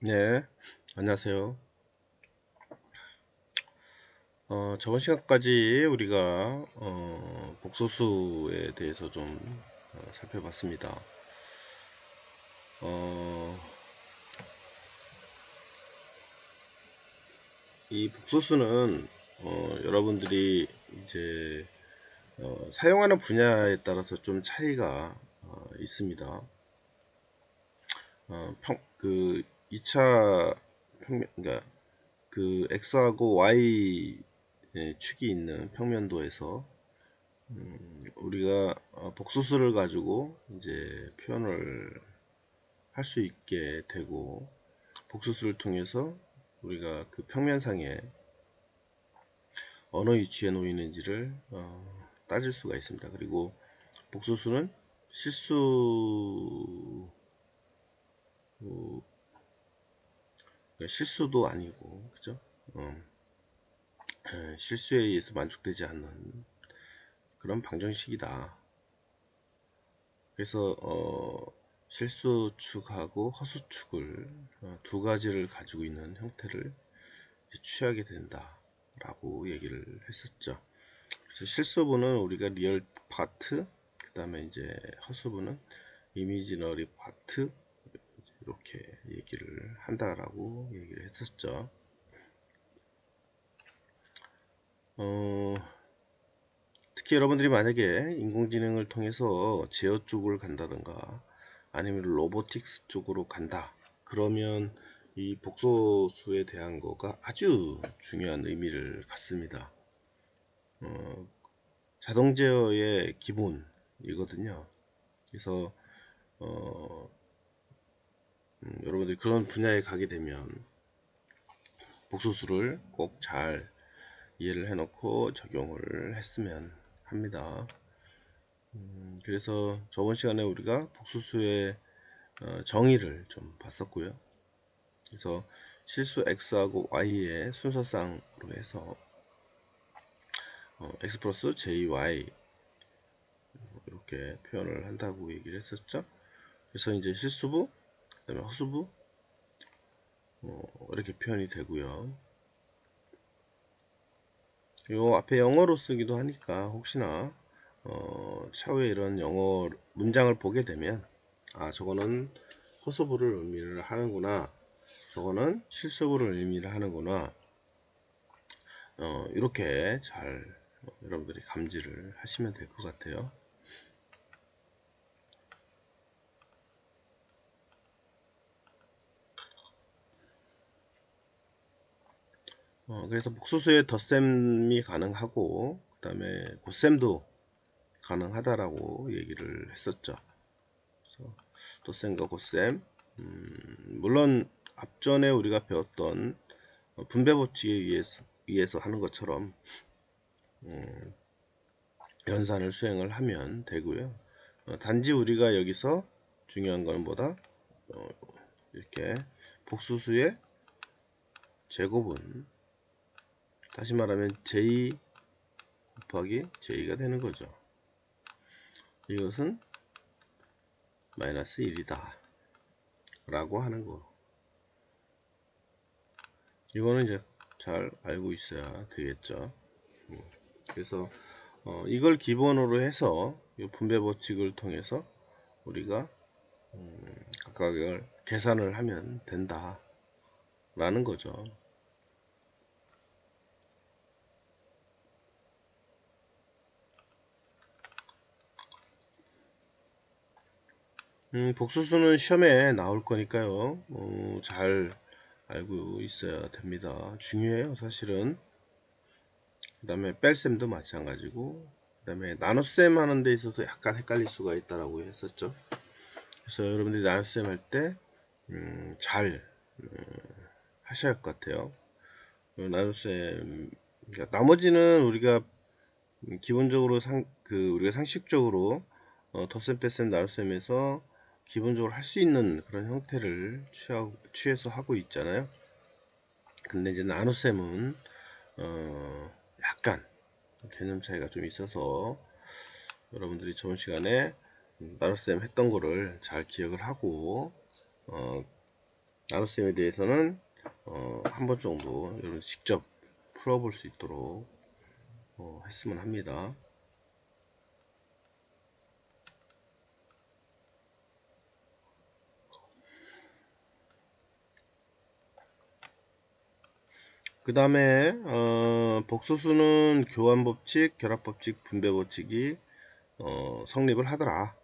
네, 안녕하세요. 저번 시간까지 우리가 복소수에 대해서 좀 살펴봤습니다. 어, 이 복소수는 여러분들이 이제 사용하는 분야에 따라서 좀 차이가 있습니다. 그 2차 그러니까 그 X하고 Y 축이 있는 평면도에서 우리가 복소수를 가지고 이제 표현을 할 수 있게 되고, 복소수를 통해서 우리가 그 평면상에 어느 위치에 놓이는지를 따질 수가 있습니다. 그리고 복소수는 실수도 아니고, 그죠? 실수에 의해서 만족되지 않는 그런 방정식이다. 그래서 실수축하고 허수축을 두 가지를 가지고 있는 형태를 취하게 된다 라고 얘기를 했었죠. 그래서 실수부는 우리가 리얼 파트, 그 다음에 이제 허수부는 이미지너리 파트, 이렇게 얘기를 한다라고 얘기를 했었죠. 특히 여러분들이 만약에 인공지능을 통해서 제어 쪽을 간다던가 아니면 로보틱스 쪽으로 간다, 그러면 이 복소수에 대한 거가 아주 중요한 의미를 갖습니다. 자동 제어의 기본이거든요. 그래서 여러분들이 그런 분야에 가게 되면 복소수를 꼭 잘 이해를 해놓고 적용을 했으면 합니다. 그래서 저번 시간에 우리가 복소수의 정의를 좀 봤었고요. 그래서 실수 x하고 y의 순서상으로 해서 x 플러스 jy 이렇게 표현을 한다고 얘기를 했었죠. 그래서 이제 실수부, 그 다음에 허수부 이렇게 표현이 되고요. 요 앞에 영어로 쓰기도 하니까 혹시나 차후에 이런 영어 문장을 보게 되면 저거는 허수부를 의미를 하는구나, 저거는 실수부를 의미를 하는구나, 이렇게 잘 여러분들이 감지를 하시면 될 것 같아요. 그래서 복소수의 덧셈이 가능하고 그 다음에 곱셈도 가능하다라고 얘기를 했었죠. 덧셈과 곱셈, 물론 앞전에 우리가 배웠던 분배 법칙에 의해서 하는 것처럼 연산을 수행을 하면 되고요. 단지 우리가 여기서 중요한 것은 뭐다? 이렇게 복소수의 제곱은 다시 말하면 j 곱하기 j가 되는 거죠. 이것은 마이너스 1이다 라고 하는 거, 이거는 이제 잘 알고 있어야 되겠죠. 그래서 이걸 기본으로 해서 이 분배 법칙을 통해서 우리가 각각을 계산을 하면 된다 라는 거죠. 복수수는 시험에 나올 거니까요. 잘 알고 있어야 됩니다. 중요해요, 사실은. 그 다음에 뺄셈도 마찬가지고, 그 다음에 나눗셈 하는 데 있어서 약간 헷갈릴 수가 있다라고 했었죠. 그래서 여러분들이 나눗셈 할 때 잘 하셔야 할 것 같아요. 나눗셈, 그러니까 나머지는 우리가 기본적으로 우리가 상식적으로 덧셈, 뺄셈, 나눗셈에서 기본적으로 할 수 있는 그런 형태를 취해서 하고 있잖아요. 근데 이제 나눗셈은 약간 개념 차이가 좀 있어서 여러분들이 저번 시간에 나눗셈 했던 거를 잘 기억을 하고 나눗셈에 대해서는 한 번 정도 여러분 직접 풀어볼 수 있도록 했으면 합니다. 그 다음에 복소수는 교환법칙, 결합법칙, 분배법칙이 성립을 하더라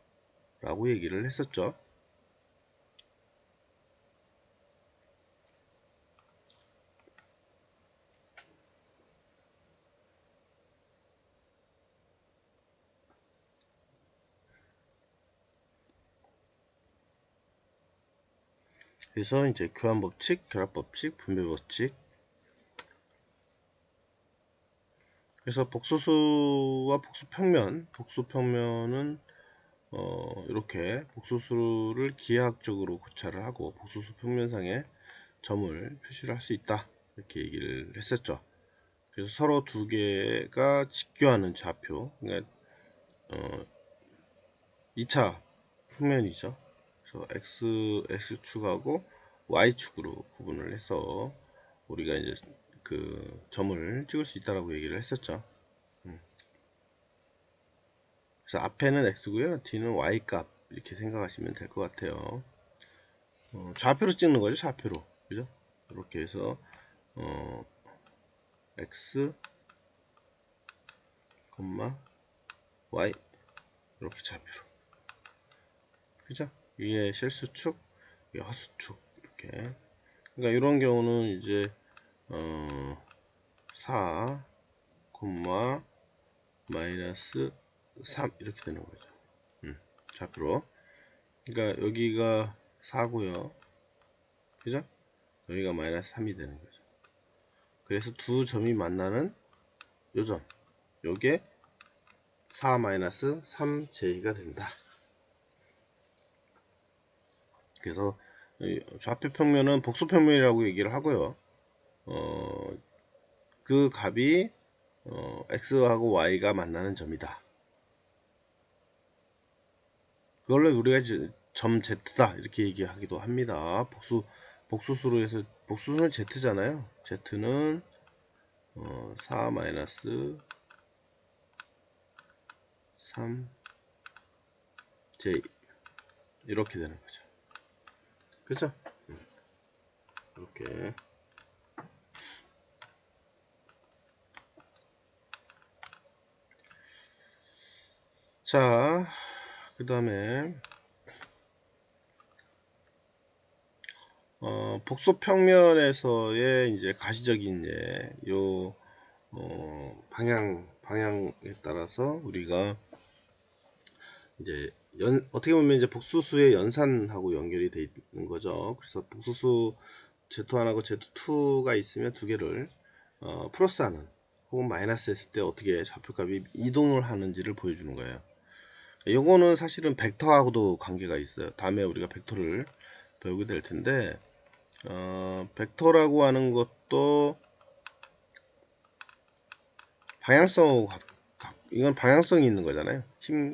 라고 얘기를 했었죠. 그래서 이제 교환법칙, 결합법칙, 분배법칙. 그래서 복소수와 복수평면, 복수평면은 이렇게 복소수를 기하학적으로 고찰을 하고 복소수 평면상에 점을 표시를 할 수 있다 이렇게 얘기를 했었죠. 그래서 서로 두 개가 직교하는 좌표, 그러니까 2차 평면이죠. 그래서 x축하고 y축으로 구분을 해서 우리가 이제 그 점을 찍을 수 있다라고 얘기를 했었죠. 그래서 앞에는 x고요, 뒤는 y 값 이렇게 생각하시면 될 것 같아요. 좌표로 찍는 거죠, 좌표로. 그죠? 이렇게 해서 x, y 이렇게 좌표로. 그죠? 위에 실수축, 위에 허수축 이렇게. 그러니까 이런 경우는 이제 4, 마이너스 3 이렇게 되는 거죠. 좌표로. 그러니까 여기가 4고요. 그죠? 여기가 마이너스 3이 되는 거죠. 그래서 두 점이 만나는 요점, 요게 4 마이너스 3제이가 된다. 그래서 좌표 평면은 복수 평면이라고 얘기를 하고요. 그 값이 x하고 y가 만나는 점이다. 그걸로 우리가 이제 점 z다 이렇게 얘기하기도 합니다. 복수수로 해서 복수수는 z잖아요. z는 4 마이너스 3j 이렇게 되는 거죠. 그렇죠? 이렇게. 자, 그 다음에 복소 평면에서의 이제 가시적인 요 방향에 따라서 우리가 이제 어떻게 보면 이제 복수수의 연산하고 연결이 되어 있는 거죠. 그래서 복수수 Z1하고 Z2가 있으면 두 개를 플러스하는 혹은 마이너스 했을 때 어떻게 좌표값이 이동을 하는지를 보여주는 거예요. 요거는 사실은 벡터하고도 관계가 있어요. 다음에 우리가 벡터를 배우게 될 텐데 벡터라고 하는 것도 방향성하고 이건 방향성이 있는 거잖아요. 힘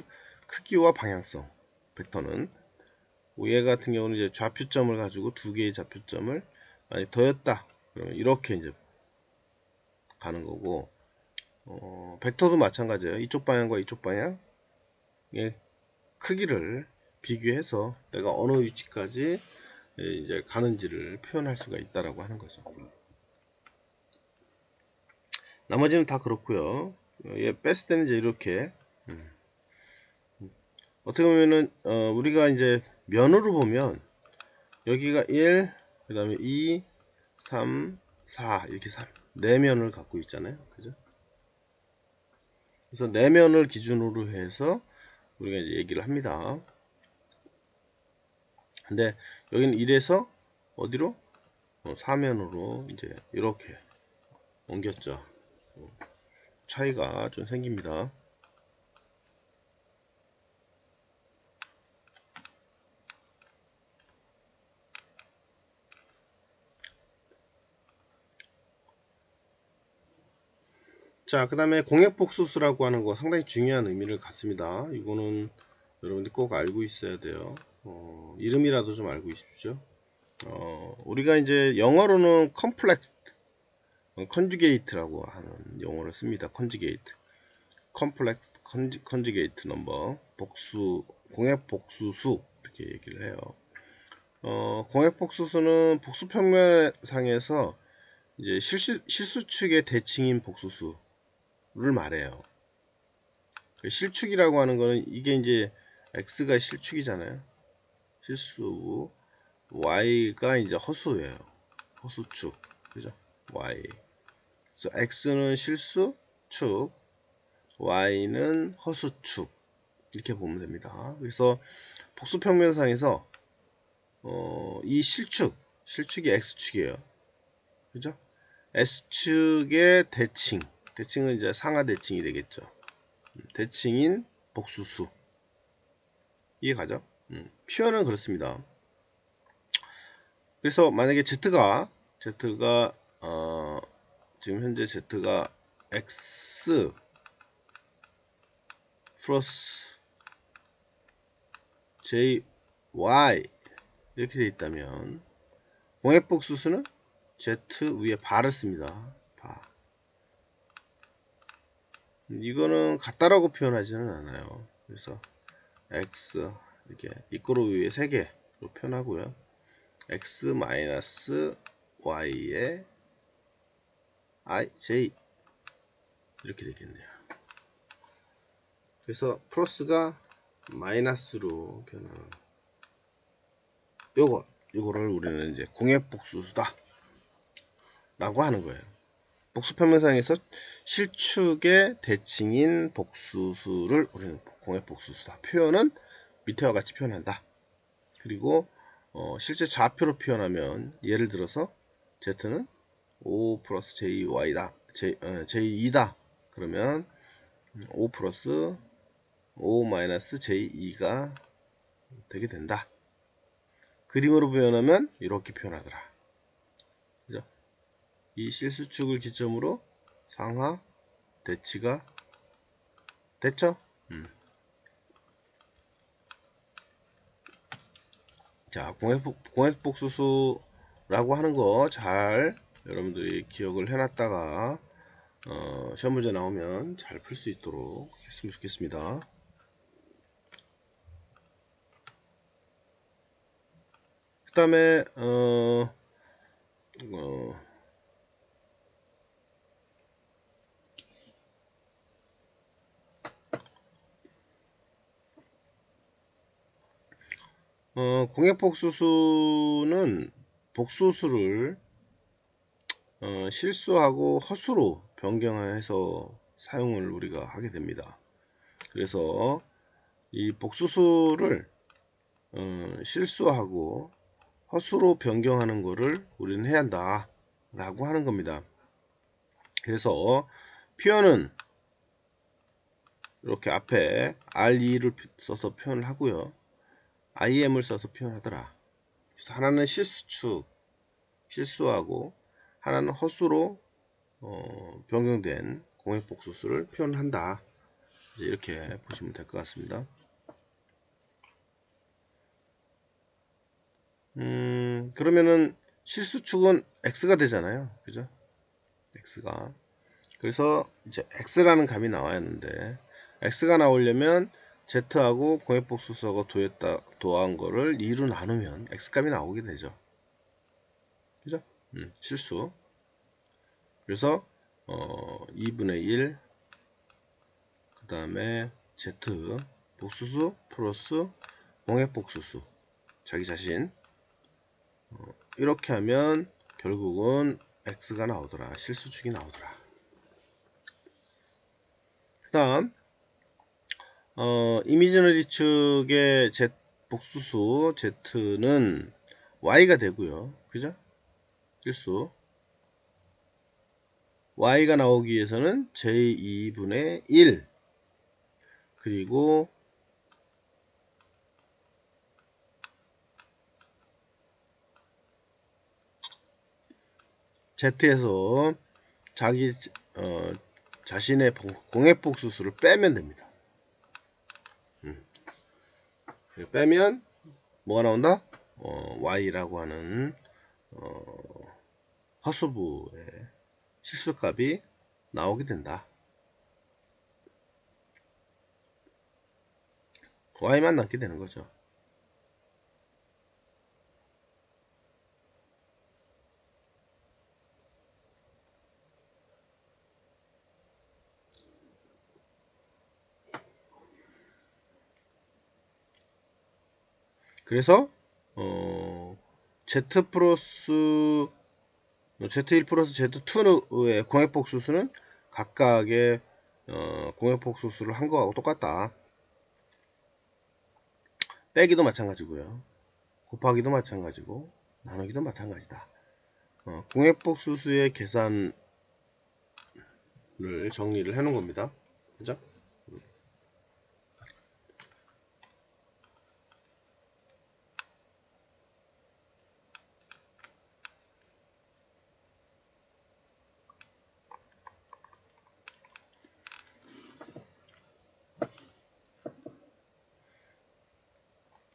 크기와 방향성. 벡터는 얘 같은 경우는 이제 좌표점을 가지고 두 개의 좌표점을 많이 더했다. 그러면 이렇게 이제 가는 거고, 벡터도 마찬가지예요. 이쪽 방향과 이쪽 방향의 크기를 비교해서 내가 어느 위치까지 이제 가는지를 표현할 수가 있다라고 하는 거죠. 나머지는 다 그렇고요. 얘 뺐을 때는 이제 이렇게 어떻게 보면은 우리가 이제 면으로 보면 여기가 1, 그 다음에 2, 3, 4 이렇게 4면을 갖고 있잖아요. 그죠? 그래서 4면을 기준으로 해서 우리가 이제 얘기를 합니다. 근데 여기는 1에서 어디로? 4면으로 이제 이렇게 옮겼죠. 차이가 좀 생깁니다. 자, 그 다음에 공역복수수라고 하는 거 상당히 중요한 의미를 갖습니다. 이거는 여러분들 꼭 알고 있어야 돼요. 이름이라도 좀 알고 있십시오. 우리가 이제 영어로는 컴플렉스 컨주게이트라고 하는 용어를 씁니다. 컨주게이트, 컴플렉스 컨주게이트 넘버, 복수, 공약 복수수 이렇게 얘기를 해요. 공약 복수수는 복수 평면상에서 이제 실수축의 대칭인 복수수를 말해요. 실축이라고 하는 거는 이게 이제 x가 실축이잖아요. 실수고 y가 이제 허수예요. 허수축, 그죠? y. 그래서 x는 실수축, y는 허수축 이렇게 보면 됩니다. 그래서 복수 평면상에서 이 실축이 x축이에요. 그죠? s축의 대칭은 이제 상하 대칭이 되겠죠. 대칭인 복수수. 이해가죠? 표현은 그렇습니다. 그래서 만약에 z가 지금 현재 z가 x 플러스 jy 이렇게 되어 있다면 공약복수수는 z 위에 바를 씁니다. 바. 이거는 같다라고 표현하지는 않아요. 그래서 x 이렇게 이꼬르 위에 3개로 표현하고요. x 마이너스 y에 j 이렇게 되겠네요. 그래서 플러스가 마이너스로 변하는 요거를 우리는 이제 공약복수수다 라고 하는 거예요. 복수 평면상에서 실축의 대칭인 복수수를 우리는 공약복수수다. 표현은 밑에와 같이 표현한다. 그리고 실제 좌표로 표현하면 예를 들어서 z는 5 플러스 jy다 j2다 그러면 5 플러스 5 마이너스 j2가 되게 된다. 그림으로 표현하면 이렇게 표현하더라. 그죠? 이 실수축을 기점으로 상하 대치가 됐죠? 자, 공약복수수라고 하는 거 잘 여러분들이 기억을 해놨다가 시험 문제 나오면 잘 풀 수 있도록 했으면 좋겠습니다. 그 다음에 공약복수수는 복수수를 실수하고 허수로 변경해서 사용을 우리가 하게 됩니다. 그래서 이 복수수를 실수하고 허수로 변경하는 것을 우리는 해야 한다 라고 하는 겁니다. 그래서 표현은 이렇게 앞에 RE를 써서 표현을 하고요, IM을 써서 표현하더라. 그래서 하나는 실수하고 하나는 허수로 변경된 공약복수수를 표현한다. 이제 이렇게 보시면 될 것 같습니다. 그러면은 실수축은 x가 되잖아요. 그죠? x가. 그래서 이제 x라는 값이 나와야 하는데 x가 나오려면 z하고 공약복수수하고 더한 거를 2로 나누면 x값이 나오게 되죠. 그죠? 실수. 그래서 2분의 1 그 다음에 z 복수수 플러스 공약복수수 자기 자신 이렇게 하면 결국은 x가 나오더라. 실수축이 나오더라. 그 다음 이미지너리 측의 복수수 z는 y가 되고요. 그죠? 실수 y가 나오기 위해서는 j2분의 1 그리고 z에서 자기 자신의 공약복수수를 빼면 됩니다. 빼면 뭐가 나온다? Y라고 하는 허수부의 실수값이 나오게 된다. Y만 남게 되는 거죠. 그래서 Z 플러스 Z1 플러스 Z2의 공약복수수는 각각의 공약복수수를 한 거하고 똑같다. 빼기도 마찬가지고요. 곱하기도 마찬가지고 나누기도 마찬가지다. 공약복수수의 계산을 정리를 해 놓은 겁니다. 그죠?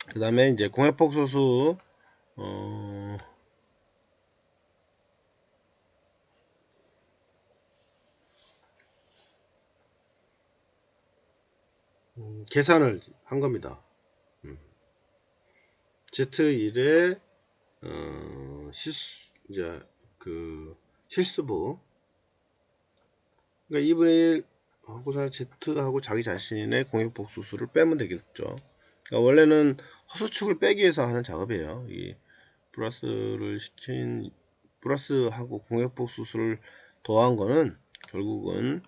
그 다음에 이제 공약복수수 계산을 한 겁니다. Z1의 이제 실수부, 그러니까 2분의 1 하고 Z하고 자기 자신의 공약복수수를 빼면 되겠죠. 그러니까 원래는 허수축을 빼기 위해서 하는 작업이에요. 이 플러스하고 공약복수수를 더한 거는 결국은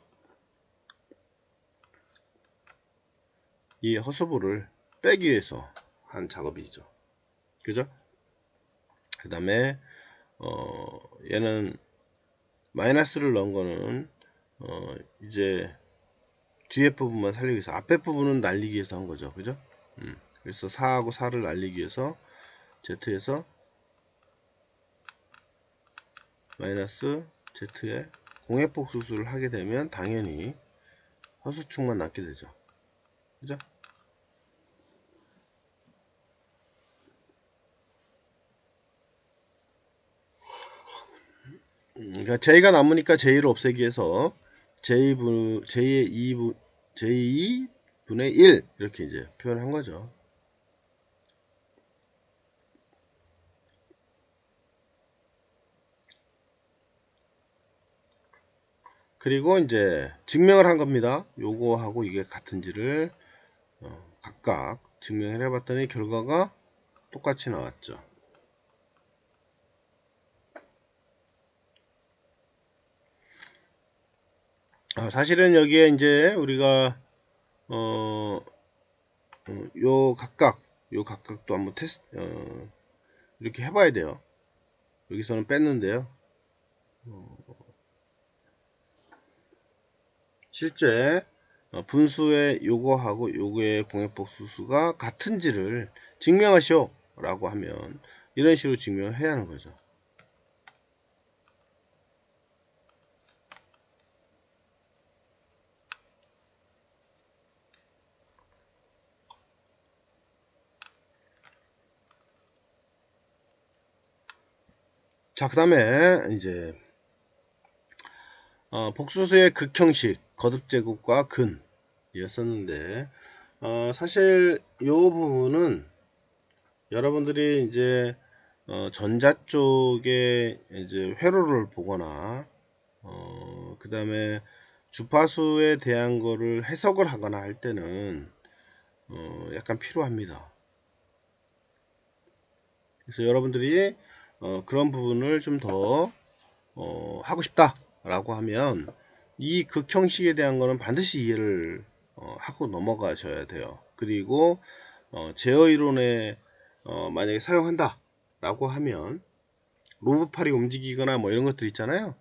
이 허수부를 빼기 위해서 한 작업이죠. 그죠? 그 다음에 얘는 마이너스를 넣은 거는 이제 뒤에 부분만 살리기 위해서, 앞에 부분은 날리기 위해서 한 거죠. 그죠? 그래서 4하고 4를 날리기 위해서 Z에서 마이너스 Z에 공약복수수를 하게 되면 당연히 허수축만 남게 되죠. 그죠? 그러니까 J가 남으니까 J를 없애기 위해서 J의 2분의 1 이렇게 이제 표현한 거죠. 그리고 이제 증명을 한 겁니다. 요거하고 이게 같은지를 각각 증명을 해봤더니 결과가 똑같이 나왔죠. 사실은 여기에 이제 우리가 요 각각도 한번 이렇게 해봐야 돼요. 여기서는 뺐는데요. 실제 분수의 요거하고 요거의 공약복수수가 같은지를 증명하시오 라고 하면 이런 식으로 증명해야 하는 거죠. 자, 그 다음에 이제 복수수의 극형식 거듭제곱과 근이었었는데 사실 요 부분은 여러분들이 이제 전자 쪽에 이제 회로를 보거나 그 다음에 주파수에 대한 거를 해석을 하거나 할 때는 약간 필요합니다. 그래서 여러분들이 그런 부분을 좀 더 하고 싶다 라고 하면 이 극형식에 대한 거는 반드시 이해를 하고 넘어가셔야 돼요. 그리고 제어 이론에 만약에 사용한다 라고 하면 로브팔이 움직이거나 뭐 이런 것들 있잖아요.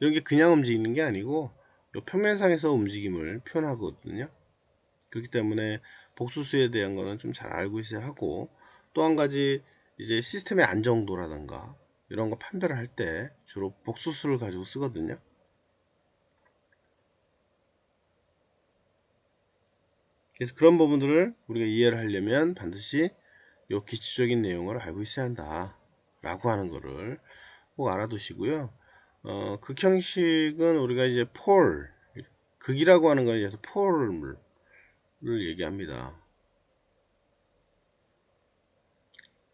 이런 게 그냥 움직이는 게 아니고 요 평면상에서 움직임을 표현하거든요. 그렇기 때문에 복수수에 대한 거는 좀 잘 알고 있어야 하고, 또 한 가지 이제 시스템의 안정도라든가 이런 거 판별을 할 때 주로 복수수를 가지고 쓰거든요. 그래서 그런 부분들을 우리가 이해를 하려면 반드시 요 기초적인 내용을 알고 있어야 한다 라고 하는 거를 꼭 알아두시고요. 극형식은 우리가 이제 폴, 극이라고 하는 건 이제 폴을 얘기합니다.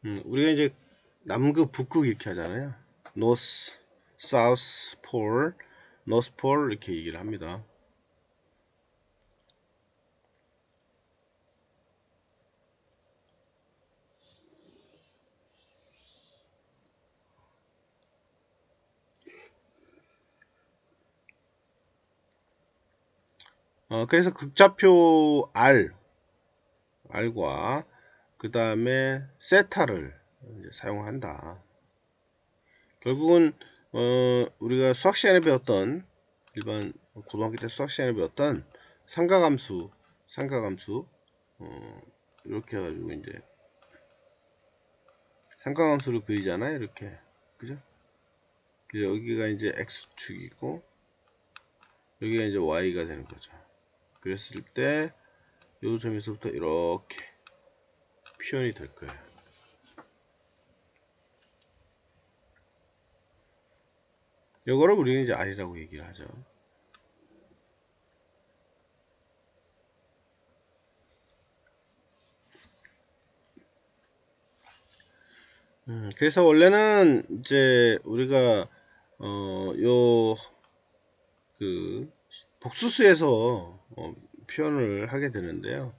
우리가 이제 남극, 북극 이렇게 하잖아요. 노스, 사우스 폴, 노스 폴 이렇게 얘기를 합니다. 그래서 극좌표 R과 그 다음에 세타를 사용한다. 결국은 우리가 수학 시간에 배웠던 일반 고등학교 때 수학 시간에 배웠던 삼가함수 이렇게 해가지고 이제 삼가함수를 그리잖아요. 이렇게 그죠? 여기가 이제 x축이고 여기가 이제 y가 되는 거죠. 그랬을 때 요 점에서부터 이렇게 표현이 될 거예요. 요거를 우리는 이제 R이라고 얘기를 하죠. 그래서 원래는 이제 우리가 요 그 복수수에서 표현을 하게 되는데요.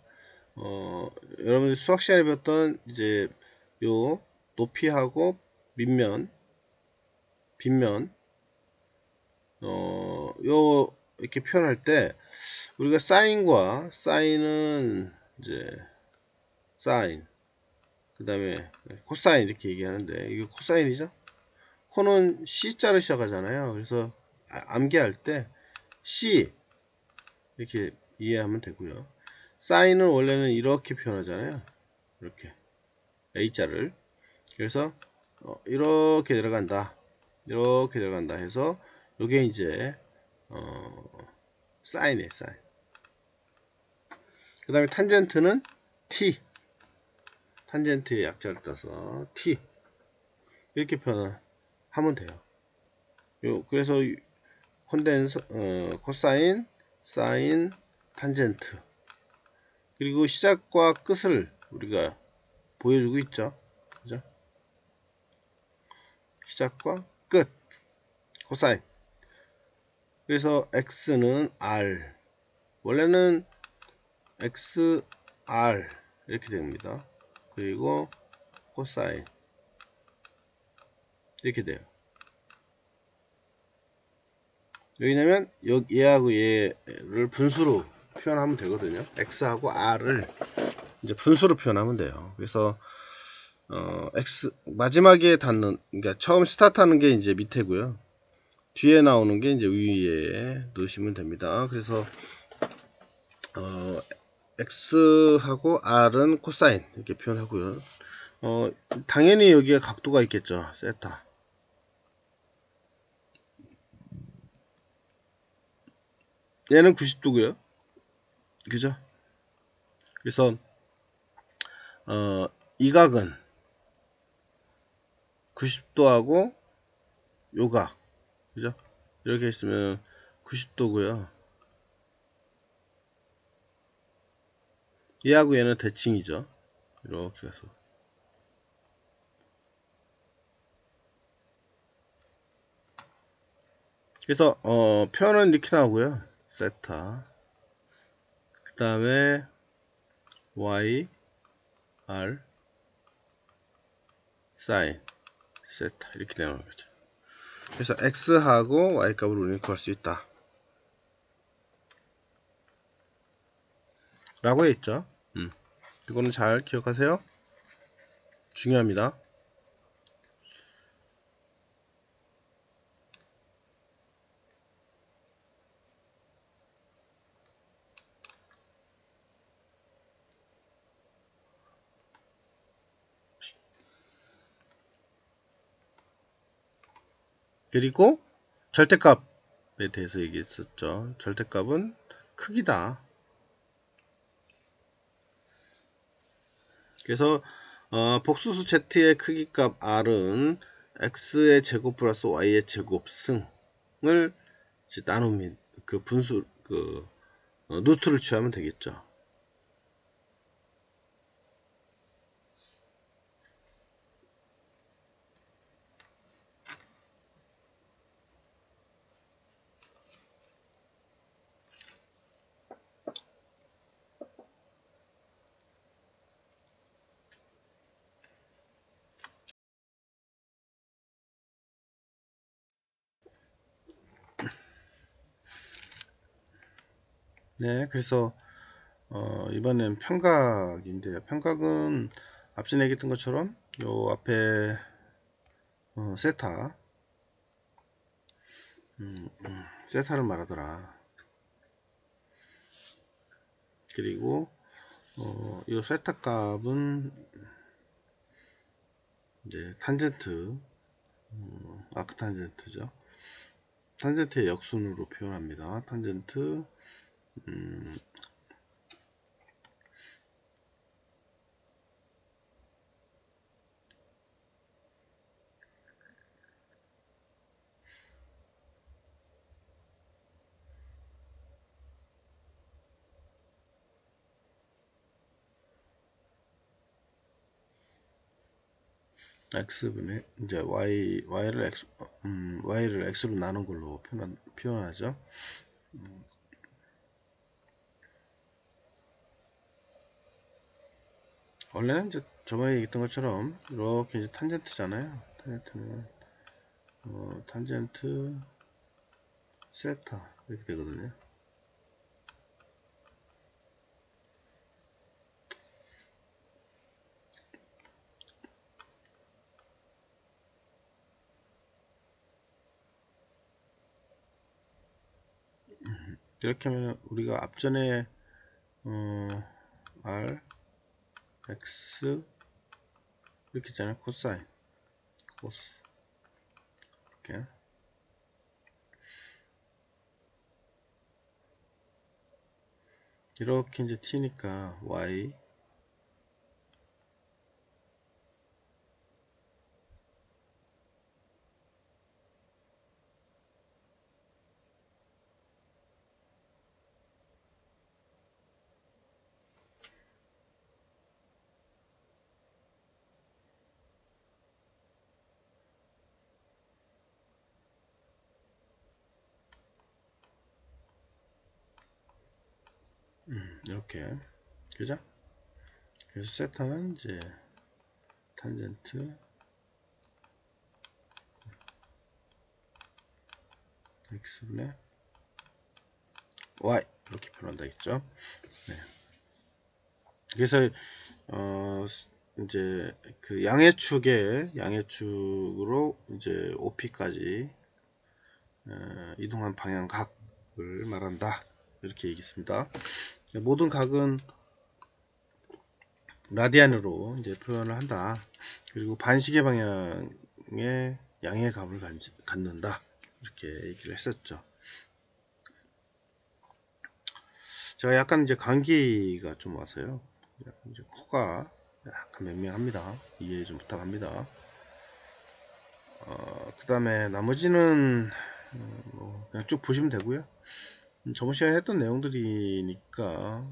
여러분들 수학 시간에 배웠던 이제 요 높이하고 밑면, 빗면, 요 이렇게 표현할 때 우리가 사인은 이제 사인, 그 다음에 코사인 이렇게 얘기하는데 이게 코사인이죠. 코는 C자로 시작하잖아요. 그래서 암기할 때 C 이렇게 이해하면 되고요. 사인은 원래는 이렇게 표현하잖아요. 이렇게 A자를. 그래서 이렇게 들어간다. 이렇게 들어간다 해서 요게 이제 사인이에요. 사인. 그 다음에 탄젠트는 T. 탄젠트의 약자를 따서 T 이렇게 표현하면 돼요. 그래서 코사인, 사인, 탄젠트 그리고 시작과 끝을 우리가 보여주고 있죠. 그죠? 시작과 끝 코사인. 그래서 x는 r 원래는 xr 이렇게 됩니다. 그리고 코사인 이렇게 돼요. 왜냐면 얘하고 얘를 분수로 표현하면 되거든요. x하고 r을 이제 분수로 표현하면 돼요. 그래서 x 마지막에 닿는 그러니까 처음 스타트하는 게 이제 밑에고요. 뒤에 나오는 게 이제 위에 넣으시면 됩니다. 그래서 x하고 r은 코사인 이렇게 표현하고요. 당연히 여기에 각도가 있겠죠. 세타. 얘는 90도고요. 그죠? 그래서 이 각은 90도하고 요각 그죠? 이렇게 있으면 90도고요. 얘하고 얘는 대칭이죠. 이렇게 해서 그래서 표현은 이렇게 나오고요. 세타 그 다음에 y r 사인 세타 이렇게 나오는 거죠. 그래서 x하고 y 값을 우리는 구할 수 있다 라고 했죠. 이거는 잘 기억하세요. 중요합니다. 그리고 절대값에 대해서 얘기했었죠. 절대값은 크기다. 그래서 복수수 z의 크기값 r은 x의 제곱 플러스 y의 제곱 승을 이제 나누면 그 분수 루트를 취하면 되겠죠. 네, 그래서 이번엔 평각인데요. 평각은 앞전에 얘기했던 것처럼 요 앞에 세타 세타를 말하더라. 그리고 이 세타 값은 이제 탄젠트 아크탄젠트죠. 탄젠트의 역순으로 표현합니다. 탄젠트 x분의 이제 y를 x로 나눈 걸로 표현하죠. 원래는 이제 저번에 얘기했던 것처럼 이렇게 이제 탄젠트잖아요. 탄젠트는 탄젠트 세타 이렇게 되거든요. 이렇게 하면 우리가 앞전에 r x 이렇게 있잖아요. 코사인 코스 이렇게 이렇게 이제 t니까 y 이렇게 그죠? 그래서 세타는 이제 탄젠트 x분의 y 이렇게 표현한다 했죠. 네. 그래서 이제 그 양해축으로 이제 OP까지 이동한 방향 각을 말한다 이렇게 얘기했습니다. 모든 각은 라디안으로 이제 표현을 한다. 그리고 반시계 방향의 양의 값을 갖는다 이렇게 얘기를 했었죠. 제가 약간 이제 감기가 좀 와서요. 약간 이제 코가 약간 맹맹합니다. 이해 좀 부탁합니다. 그 다음에 나머지는 그냥 쭉 보시면 되고요. 저번 시간에 했던 내용들이니까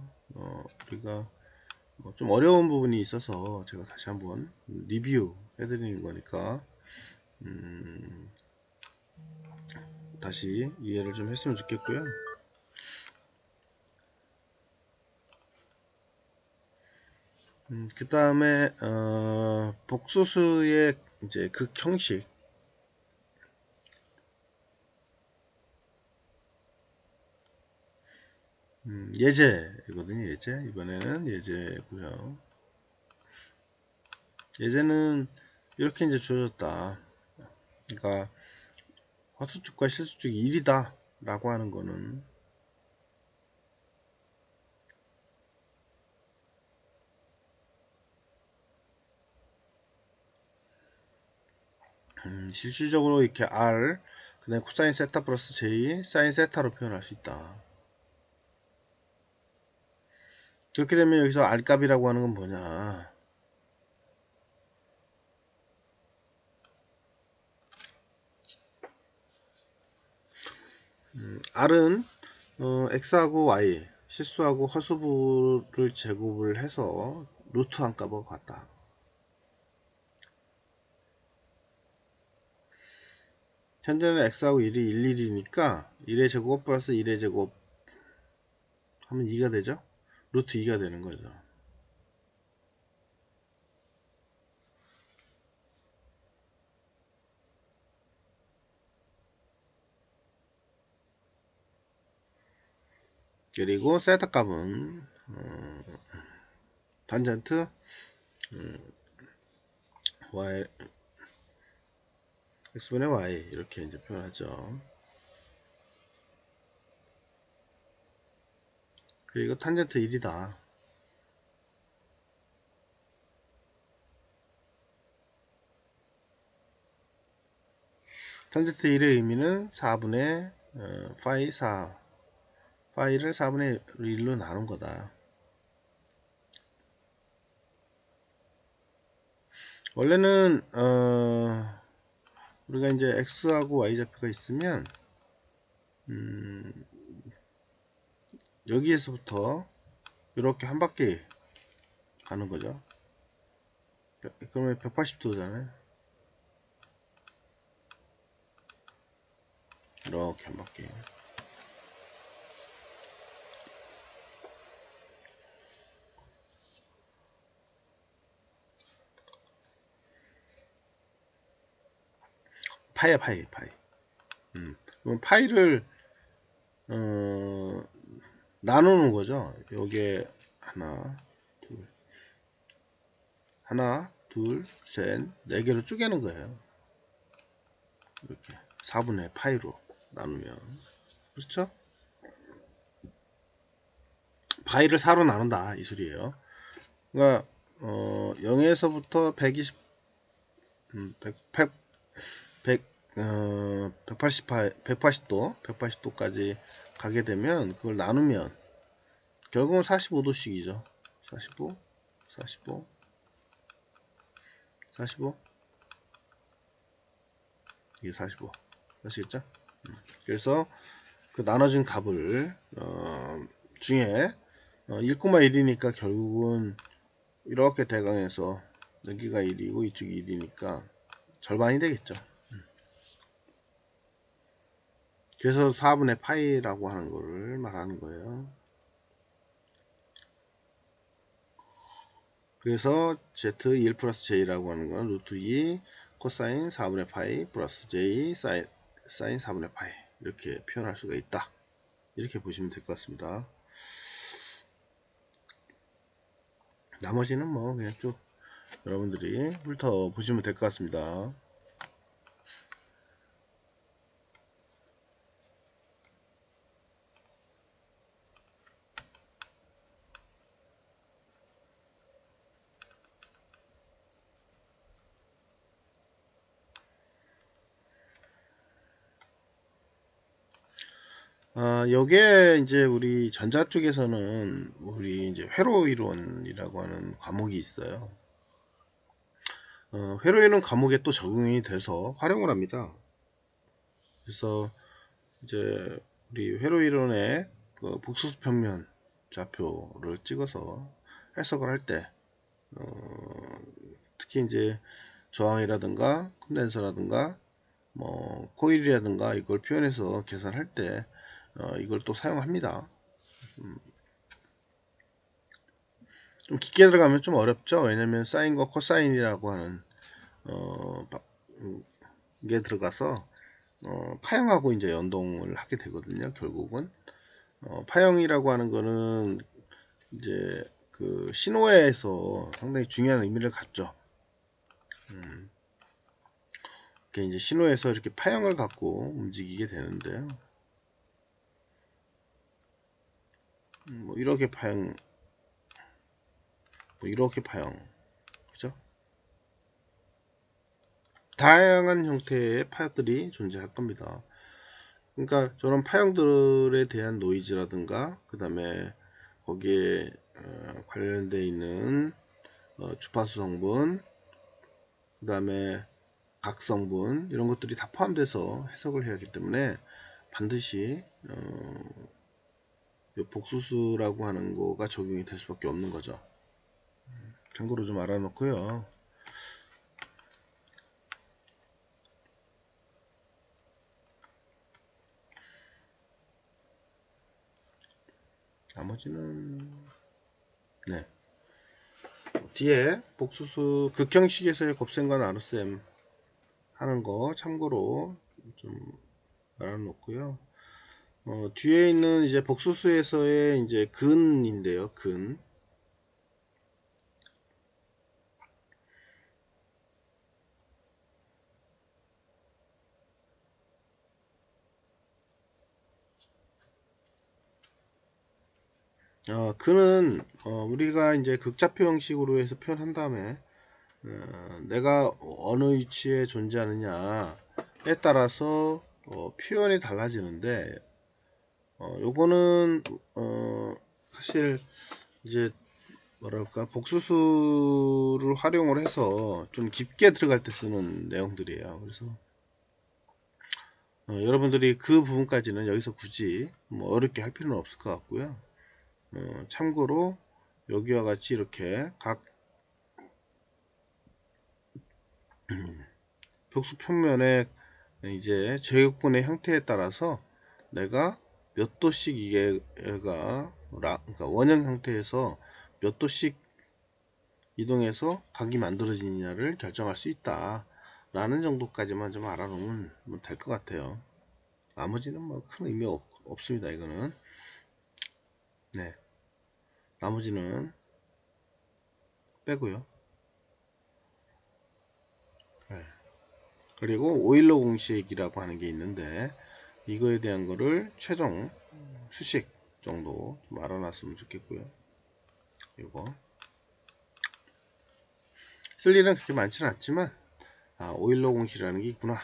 우리가 좀 어려운 부분이 있어서 제가 다시 한번 리뷰 해드리는 거니까 다시 이해를 좀 했으면 좋겠고요. 그 다음에 복소수의 이제 극 형식 예제이거든요. 예제 이번에는 예제고요. 예제는 이렇게 이제 주어졌다. 그러니까 화수축과 실수축이 1이다 라고 하는 거는 실질적으로 이렇게 R 그 다음에 코사인 세타 플러스 J 사인 세타로 표현할 수 있다. 그렇게 되면 여기서 R 값이라고 하는 건 뭐냐, R은 X하고 Y 실수하고 허수부를 제곱을 해서 루트 한 값하고 같다. 현재는 X하고 1이 1이니까 1의 제곱 플러스 1의 제곱 하면 2가 되죠. 루트 2가 되는 거죠. 그리고 세타 값은 탄젠트 y x분의 y 이렇게 이제 표현하죠. 그리고 탄젠트 1이다. 탄젠트 1의 의미는 4분의 파이 4 파이를 4분의 1로 나눈 거다. 원래는 우리가 이제 x하고 y 좌표가 있으면 여기에서부터 이렇게 한 바퀴 가는 거죠. 그러면 180도잖아요. 이렇게 한 바퀴. 파이야 파이. 그럼 파이를 나누는 거죠. 요게 하나, 둘, 셋, 네 개로 쪼개는 거예요. 이렇게 4분의 파이로 나누면 그렇죠? 파이를 4로 나눈다 이 소리예요. 그러니까 0에서부터 120 180도까지 가게 되면 그걸 나누면 결국은 45도씩이죠. 45, 45, 45, 이게 45. 아시겠죠? 그래서 그 나눠진 값을 중에 1,1이니까 결국은 이렇게 대강해서 여기가 1이고 이쪽이 1이니까 절반이 되겠죠. 그래서 4분의 파이라고 하는 거를 말하는 거예요. 그래서 Z1 플러스 J라고 하는 건 루트 2 코사인 4분의 파이 플러스 J 사인 4분의 파이 이렇게 표현할 수가 있다. 이렇게 보시면 될 것 같습니다. 나머지는 뭐 그냥 쭉 여러분들이 훑어 보시면 될 것 같습니다. 요게 이제 우리 전자 쪽에서는 우리 이제 회로 이론이라고 하는 과목이 있어요. 회로 이론 과목에 또 적용이 돼서 활용을 합니다. 그래서 이제 우리 회로 이론의 그 복소수 평면 좌표를 찍어서 해석을 할 때, 특히 이제 저항이라든가 컨덴서라든가 뭐 코일이라든가 이걸 표현해서 계산할 때 이걸 또 사용합니다. 좀 깊게 들어가면 좀 어렵죠. 왜냐면 사인과 코사인이라고 하는 게 들어가서 파형하고 이제 연동을 하게 되거든요. 결국은 파형이라고 하는 거는 이제 그 신호에서 상당히 중요한 의미를 갖죠. 이제 신호에서 이렇게 파형을 갖고 움직이게 되는데요. 뭐 이렇게 파형, 뭐 이렇게 파형, 그죠? 다양한 형태의 파형들이 존재할 겁니다. 그러니까 저런 파형들에 대한 노이즈라든가 그 다음에 거기에 관련되어 있는 주파수 성분 그 다음에 각 성분 이런 것들이 다 포함돼서 해석을 해야 하기 때문에 반드시 요 복수수라고 하는 거가 적용이 될 수밖에 없는 거죠. 참고로 좀 알아놓고요. 나머지는 네, 뒤에 복수수 극형식에서의 곱셈과 나눗셈 하는 거 참고로 좀 알아놓고요. 뒤에 있는 이제 복수수에서의 이제 근인데요. 근. 근은 우리가 이제 극좌표 형식으로 해서 표현한 다음에 내가 어느 위치에 존재하느냐에 따라서 표현이 달라지는데 요거는 사실 이제 뭐랄까 복수수를 활용을 해서 좀 깊게 들어갈 때 쓰는 내용들이에요. 그래서 여러분들이 그 부분까지는 여기서 굳이 뭐 어렵게 할 필요는 없을 것 같고요. 참고로 여기와 같이 이렇게 각 벽수 평면의 이제 제곱근의 형태에 따라서 내가 몇 도씩 얘가 그러니까 원형 형태에서 몇 도씩 이동해서 각이 만들어지느냐를 결정할 수 있다 라는 정도까지만 좀 알아놓으면 될 것 같아요. 나머지는 뭐 큰 의미 없습니다. 이거는 네, 나머지는 빼고요. 네. 그리고 오일러 공식이라고 하는 게 있는데 이거에 대한 거를 최종 수식 정도 좀 알아놨으면 좋겠고요. 이거 쓸 일은 그렇게 많지는 않지만 오일러 공식이라는 게 있구나.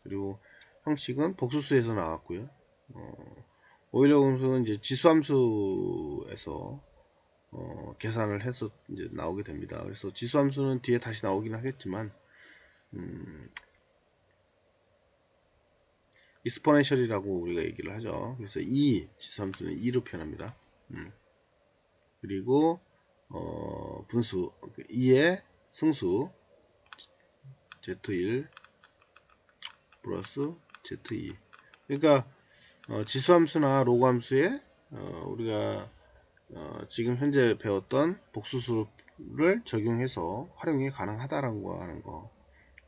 그리고 형식은 복수수에서 나왔고요. 오일러 공식은 이제 지수함수에서 계산을 해서 이제 나오게 됩니다. 그래서 지수함수는 뒤에 다시 나오긴 하겠지만 익스포넨셜이라고 우리가 얘기를 하죠. 그래서 이 지수함수는 2로 표현합니다. 그리고 분수 2의 승수 z1 플러스 z2 그러니까 지수함수나 로그함수에 우리가 지금 현재 배웠던 복수수를 적용해서 활용이 가능하다라고 하는 거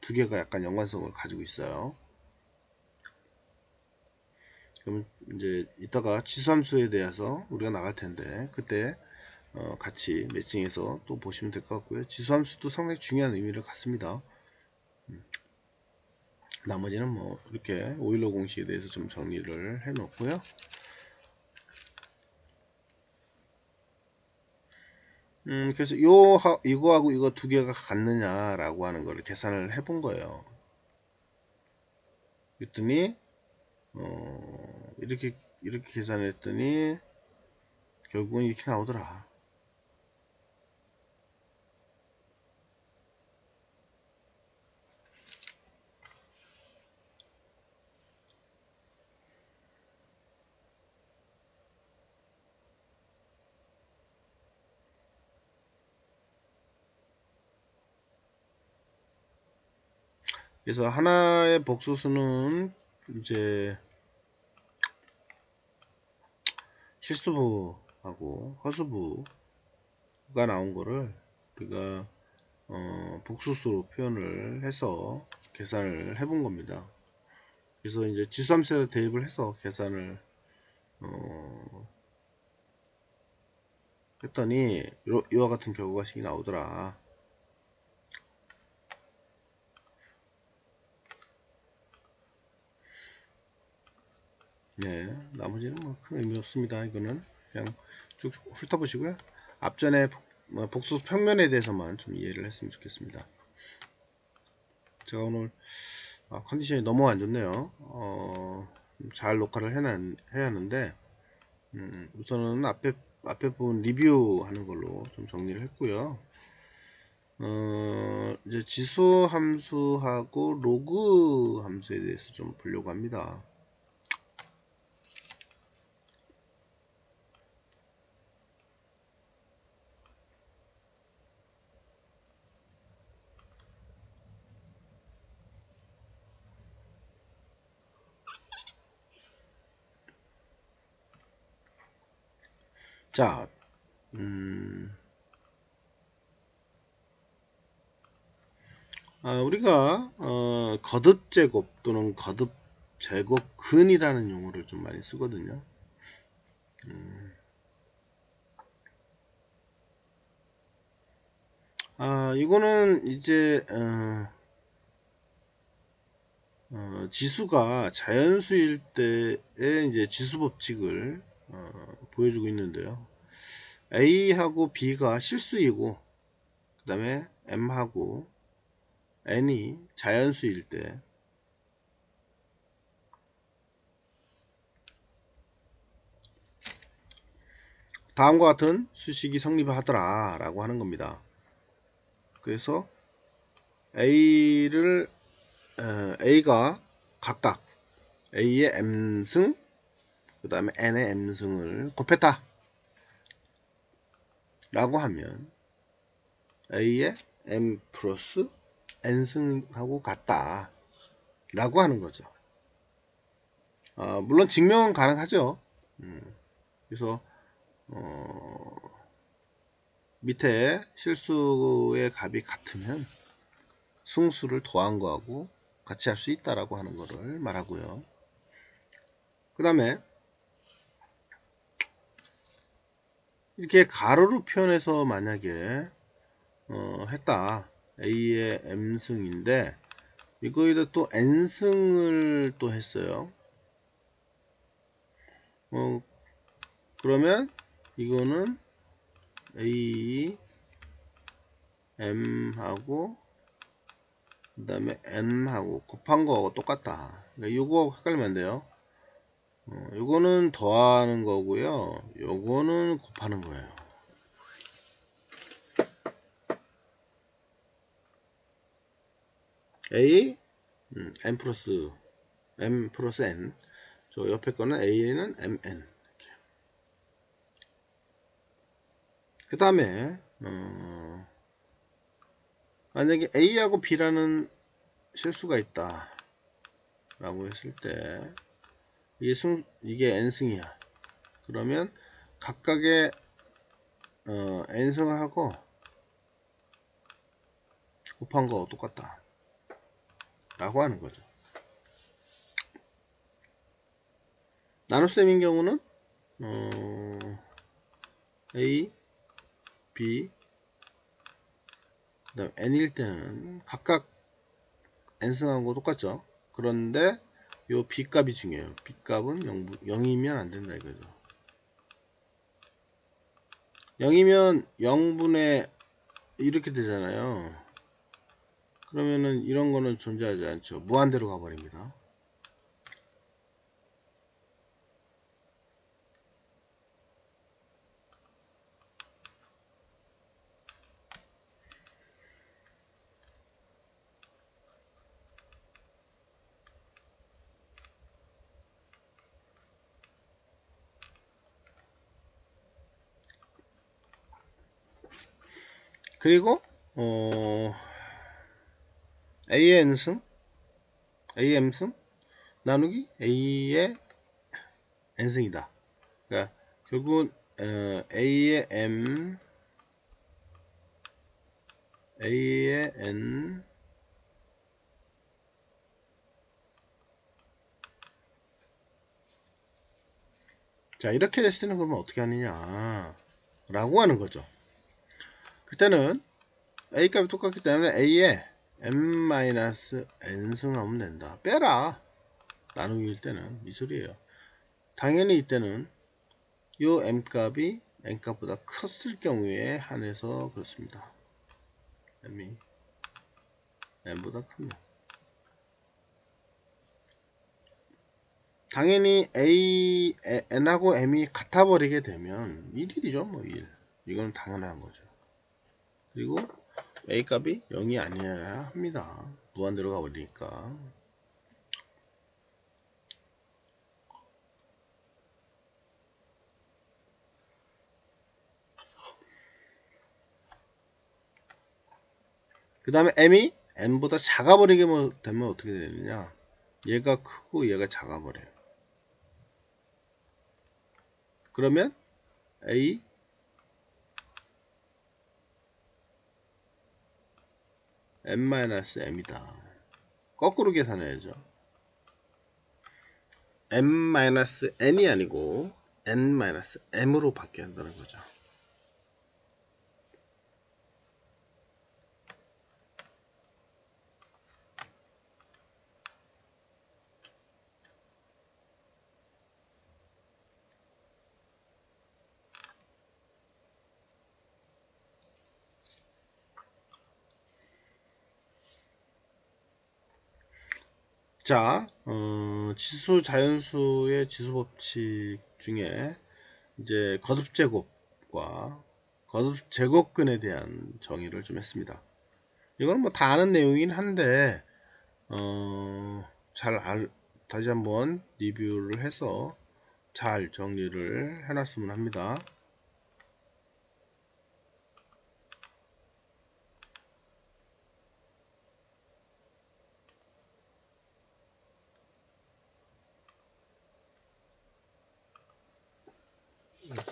두 개가 약간 연관성을 가지고 있어요. 그럼 이제 이따가 지수함수에 대해서 우리가 나갈 텐데 그때 같이 매칭해서 또 보시면 될 것 같고요. 지수함수도 상당히 중요한 의미를 갖습니다. 나머지는 뭐 이렇게 오일러 공식에 대해서 좀 정리를 해 놓고요. 그래서 이거하고 이거 두 개가 같느냐라고 하는 거를 계산을 해 본 거예요. 그랬더니 이렇게 계산했더니 결국은 이렇게 나오더라. 그래서 하나의 복수수는 이제 실수부하고 허수부가 나온 거를 우리가 복수수로 표현을 해서 계산을 해본 겁니다. 그래서 이제 지수함수에 대입을 해서 계산을 했더니 이와 같은 결과식이 나오더라. 네, 나머지는 뭐 큰 의미 없습니다. 이거는 그냥 쭉 훑어보시고요. 앞전에 복수 평면에 대해서만 좀 이해를 했으면 좋겠습니다. 제가 오늘 컨디션이 너무 안 좋네요. 잘 녹화를 해야 하는데 우선은 앞에 부분 리뷰하는 걸로 좀 정리를 했고요. 이제 지수 함수하고 로그 함수에 대해서 좀 보려고 합니다. 자, 우리가 거듭 제곱 또는 거듭 제곱근이라는 용어를 좀 많이 쓰거든요. 이거는 이제 지수가 자연수일 때의 이제 지수 법칙을 보여주고 있는데요. A하고 B가 실수이고 그 다음에 M하고 N이 자연수일 때 다음과 같은 수식이 성립하더라 라고 하는 겁니다. 그래서 A가 각각 A의 M승 그 다음에 N의 M승을 곱했다 라고 하면 A의 M 플러스 N승하고 같다 라고 하는 거죠. 물론 증명은 가능하죠. 그래서 밑에 실수의 값이 같으면 승수를 더한 거하고 같이 할 수 있다라고 하는 거를 말하고요. 그 다음에 이렇게 가로로 표현해서 만약에 했다. A의 M승인데 이거에다 또 N승을 또 했어요. 그러면 이거는 A, M하고 그 다음에 N하고 곱한 거하고 똑같다. 그러니까 이거 헷갈리면 안 돼요. 요거는 더하는 거고요. 요거는 곱하는 거예요. A, M 플러스 N. 저 옆에 거는 A는 MN. 그 다음에 만약에 A하고 B라는 실수가 있다 라고 했을 때 이게 N승이야. 그러면 각각의 N승을 하고 곱한 거 똑같다 라고 하는 거죠. 나눗셈인 경우는 A, B 그 다음 N일 때는 각각 N승하고 똑같죠. 그런데 요 B 값이 중요해요. B 값은 0이면 안 된다 이거죠. 0이면 0분의 이렇게 되잖아요. 그러면은 이런 거는 존재하지 않죠. 무한대로 가버립니다. 그리고 A의 N승 A의 M승 나누기 A의 N승이다. 그러니까 결국은 A의 M A의 N 자 이렇게 됐을 때는 그러면 어떻게 하느냐 라고 하는 거죠. 그때는 A 값이 똑같기 때문에 A에 M-N승 하면 된다. 빼라 나누기일 때는 이 소리예요. 당연히 이때는 요 M 값이 N 값보다 컸을 경우에 한해서 그렇습니다. M이 N보다 크면 당연히 N하고 M이 같아 버리게 되면 1이죠 뭐 1. 이건 당연한 거죠. 그리고 A 값이 0이 아니어야 합니다. 무한대로 가버리니까. 그 다음에 M이 N보다 작아버리게 되면 어떻게 되느냐, 얘가 크고 얘가 작아버려요. 그러면 A n-m이다. 거꾸로 계산해야죠. m-n이 아니고 n-m으로 바뀌어야 한다는 거죠. 자, 지수 자연수의 지수 법칙 중에 이제 거듭 제곱과 거듭 제곱근에 대한 정의를 좀 했습니다. 이건 뭐 다 아는 내용이긴 한데 다시 한번 리뷰를 해서 잘 정리를 해놨으면 합니다.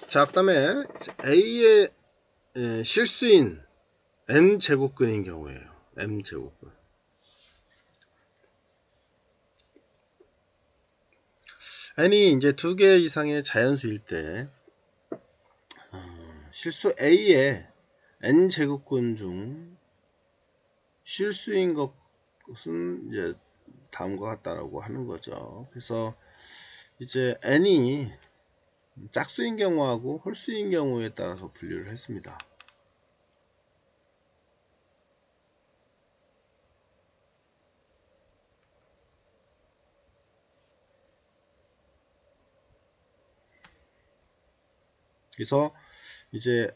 자, 그 다음에 A의 실수인 n제곱근인 경우에요. m제곱근. n이 이제 두 개 이상의 자연수일 때 실수 A의 n제곱근 중 실수인 것은 이제 다음과 같다라고 하는 거죠. 그래서 이제 n이 짝수인 경우하고 홀수인 경우에 따라서 분류를 했습니다. 그래서 이제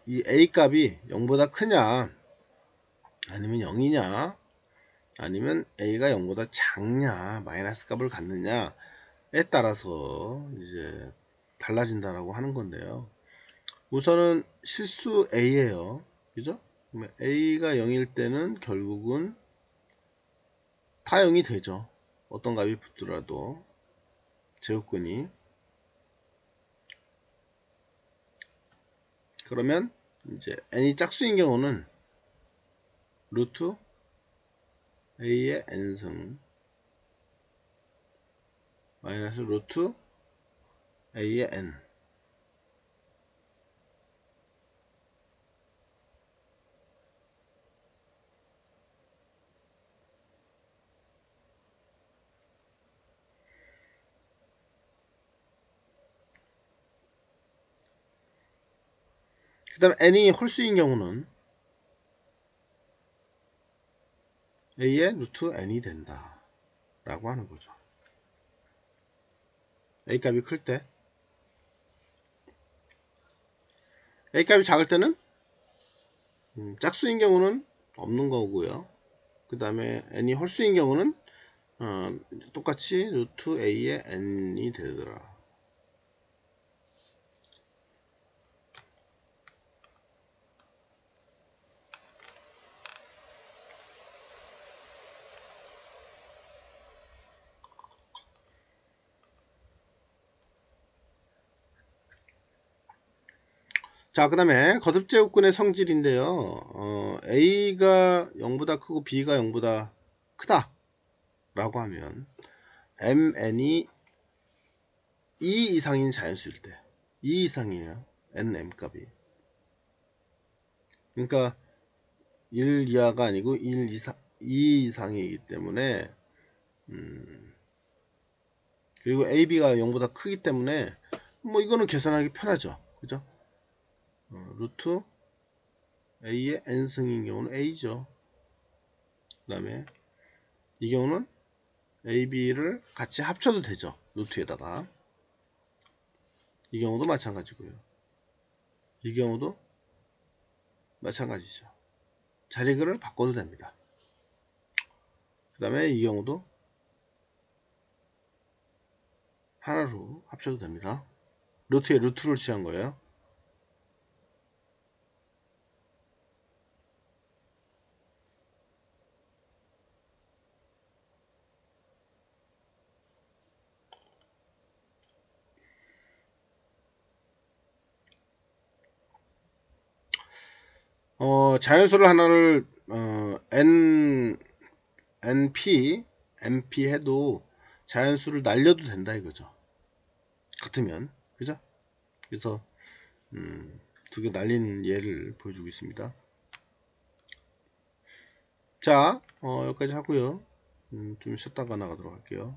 이 a 값이 0보다 크냐 아니면 0이냐 아니면 a가 0보다 작냐 마이너스 값을 갖느냐에 따라서 이제 달라진다라고 하는 건데요. 우선은 실수 a예요. 그죠? a가 0일 때는 결국은 다 0이 되죠. 어떤 값이 붙더라도 제곱근이. 그러면 이제 n이 짝수인 경우는 루트 a의 n승 마이너스 루트 a의 n. 그 다음에 n이 홀수인 경우는 a의 루트 n이 된다 라고 하는 거죠. a 값이 클 때, a 값이 작을 때는 짝수인 경우는 없는 거고요. 그 다음에 n이 홀수인 경우는 똑같이 루트 a의 n이 되더라. 자, 그 다음에 거듭제곱근의 성질인데요. a가 0보다 크고 b가 0보다 크다 라고 하면 mn이 2 이상인 자연수일 때 2 이상이에요. nm 값이. 그러니까 1 이하가 아니고 1 이상, 2 이상이기 때문에 그리고 ab가 0보다 크기 때문에 뭐 이거는 계산하기 편하죠. 그죠? 루트 a의 n승인 경우는 a죠. 그 다음에 이 경우는 ab를 같이 합쳐도 되죠. 루트에다가. 이 경우도 마찬가지고요. 이 경우도 마찬가지죠. 자리글을 바꿔도 됩니다. 그 다음에 이 경우도 하나로 합쳐도 됩니다. 루트에 루트를 취한 거예요. 자연수를 하나를 NP 해도 자연수를 날려도 된다 이거죠. 같으면, 그죠? 그래서 두 개 날리는 예를 보여주고 있습니다. 자, 여기까지 하고요. 좀 쉬었다가 나가도록 할게요.